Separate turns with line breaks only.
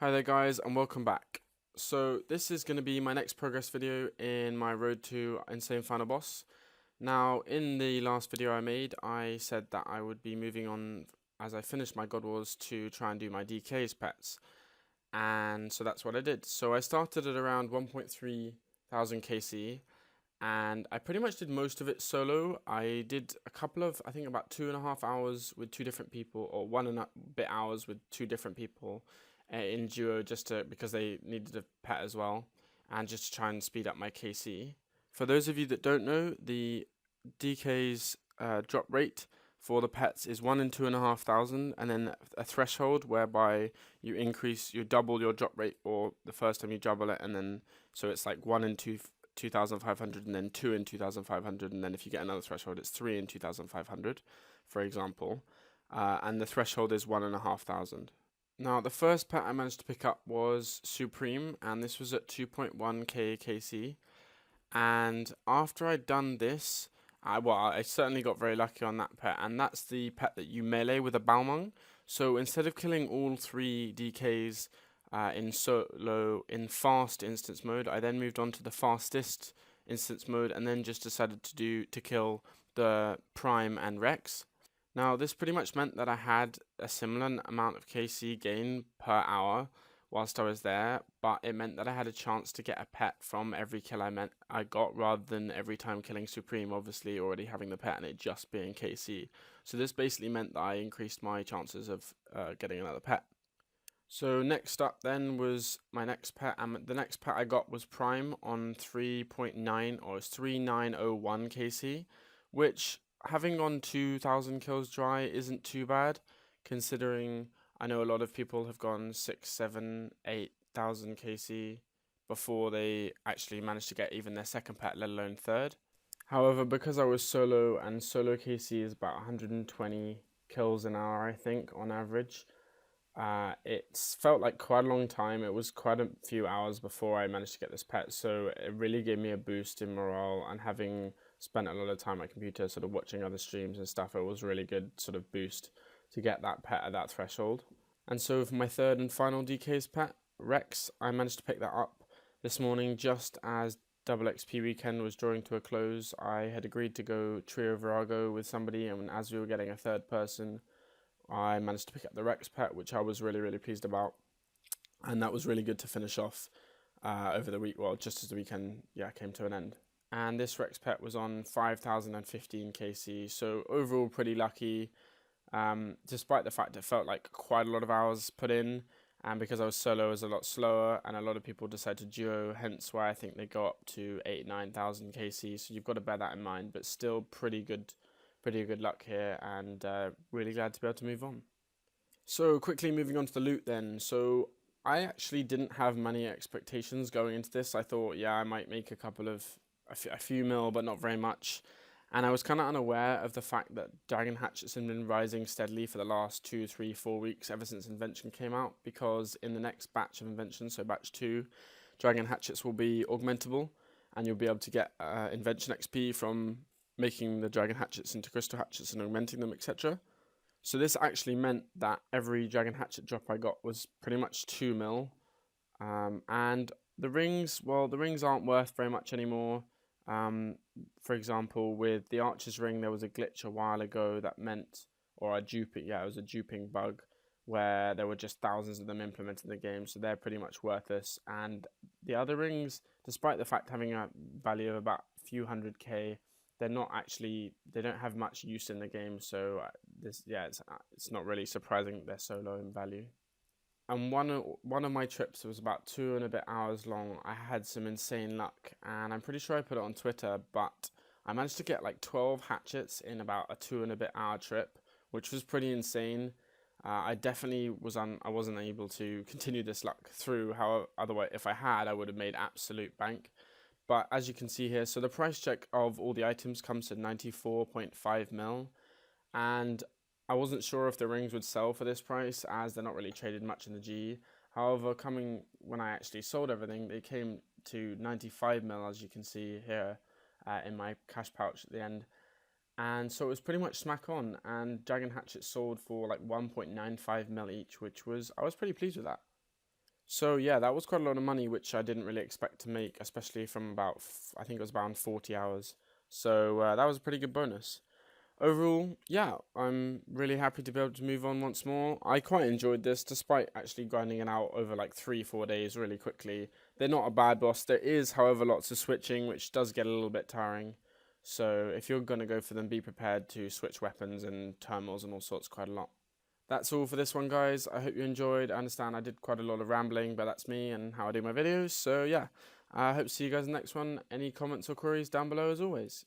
Hi there guys and welcome back. So this is going to be my next progress video in my road to Insane Final Boss. Now in the last video I made I said that I would be moving on as I finished my God Wars to try and do my DK's pets. And so that's what I did. So I started at around 1.3 thousand KC and I pretty much did most of it solo. I did a couple of, I think about 2.5 hours with two different people, or 1.5 hours with two different people in duo, just because they needed a pet as well, and just to try and speed up my KC. For those of you that don't know, the DK's drop rate for the pets is 1 in 2,500, and then a threshold whereby you double your drop rate, or the first time you double it, and then so it's like 1 in 2,500, and then 2 in 2,500, and then if you get another threshold, it's 3 in 2,500, for example. And the threshold is 1,500. Now, the first pet I managed to pick up was Supreme, and this was at 2.1k KC. And after I'd done this, I certainly got very lucky on that pet, and that's the pet that you melee with a Balmung. So instead of killing all 3 DKs in fast instance mode, I then moved on to the fastest instance mode, and then just decided to kill the Prime and Rex. Now, this pretty much meant that I had a similar amount of KC gain per hour whilst I was there, but it meant that I had a chance to get a pet from every kill I got, rather than every time killing Supreme, obviously already having the pet and it just being KC. So this basically meant that I increased my chances of getting another pet. So next up then was my next pet, and the next pet I got was Prime on 3.9, or 3901 KC, which, having gone 2,000 kills dry, isn't too bad, considering I know a lot of people have gone 6, 7, 8,000 KC before they actually managed to get even their second pet, let alone third. However, because I was solo, and solo KC is about 120 kills an hour, I think, on average, it felt like quite a long time. It was quite a few hours before I managed to get this pet, so it really gave me a boost in morale, and having spent a lot of time on my computer sort of watching other streams and stuff, it was really good sort of boost to get that pet at that threshold. And so for my third and final DK's pet, Rex, I managed to pick that up this morning just as Double XP weekend was drawing to a close. I had agreed to go Trio Virago with somebody, and as we were getting a third person, I managed to pick up the Rex pet, which I was really pleased about, and that was really good to finish off over the week, well, just as the weekend came to an end. And this Rex pet was on 5,015 KC, so overall pretty lucky, despite the fact it felt like quite a lot of hours put in, and because I was solo, it was a lot slower, and a lot of people decided to duo, hence why I think they got up to 8,000-9,000 KC, so you've got to bear that in mind, but still pretty good luck here, and really glad to be able to move on. So quickly moving on to the loot then. So I actually didn't have many expectations going into this. I thought, I might make a few mil, but not very much. And I was kind of unaware of the fact that dragon hatchets had been rising steadily for the last 2, 3, 4 weeks ever since Invention came out, because in the next batch of Invention, so batch 2, dragon hatchets will be augmentable, and you'll be able to get Invention XP from making the dragon hatchets into crystal hatchets and augmenting them, etc. So this actually meant that every dragon hatchet drop I got was pretty much 2 mil. And the rings, well, the rings aren't worth very much anymore. For example, with the Archer's ring, there was a glitch a while ago that meant, or a duping, it was a duping bug, where there were just thousands of them implemented in the game, so they're pretty much worthless. And the other rings, despite the fact having a value of about a few 100k, they don't have much use in the game, so it's not really surprising they're so low in value. And one of my trips was about 2 and a bit hours long. I had some insane luck, and I'm pretty sure I put it on Twitter, but I managed to get like 12 hatchets in about a 2 and a bit hour trip, which was pretty insane. I definitely I wasn't able to continue this luck through. However, otherwise, if I had, I would have made absolute bank. But as you can see here, so the price check of all the items comes to 94.5 mil, and I wasn't sure if the rings would sell for this price, as they're not really traded much in the GE. However, when I actually sold everything, they came to 95 mil, as you can see here in my cash pouch at the end. And so it was pretty much smack on, and dragon hatchets sold for like 1.95 mil each, I was pretty pleased with that. So yeah, that was quite a lot of money, which I didn't really expect to make, especially from about, I think it was around 40 hours. So that was a pretty good bonus. Overall, yeah, I'm really happy to be able to move on once more. I quite enjoyed this, despite actually grinding it out over like 3-4 days really quickly. They're not a bad boss. There is, however, lots of switching, which does get a little bit tiring. So if you're going to go for them, be prepared to switch weapons and terminals and all sorts quite a lot. That's all for this one, guys. I hope you enjoyed. I understand I did quite a lot of rambling, but that's me and how I do my videos. So yeah, I hope to see you guys in the next one. Any comments or queries down below as always.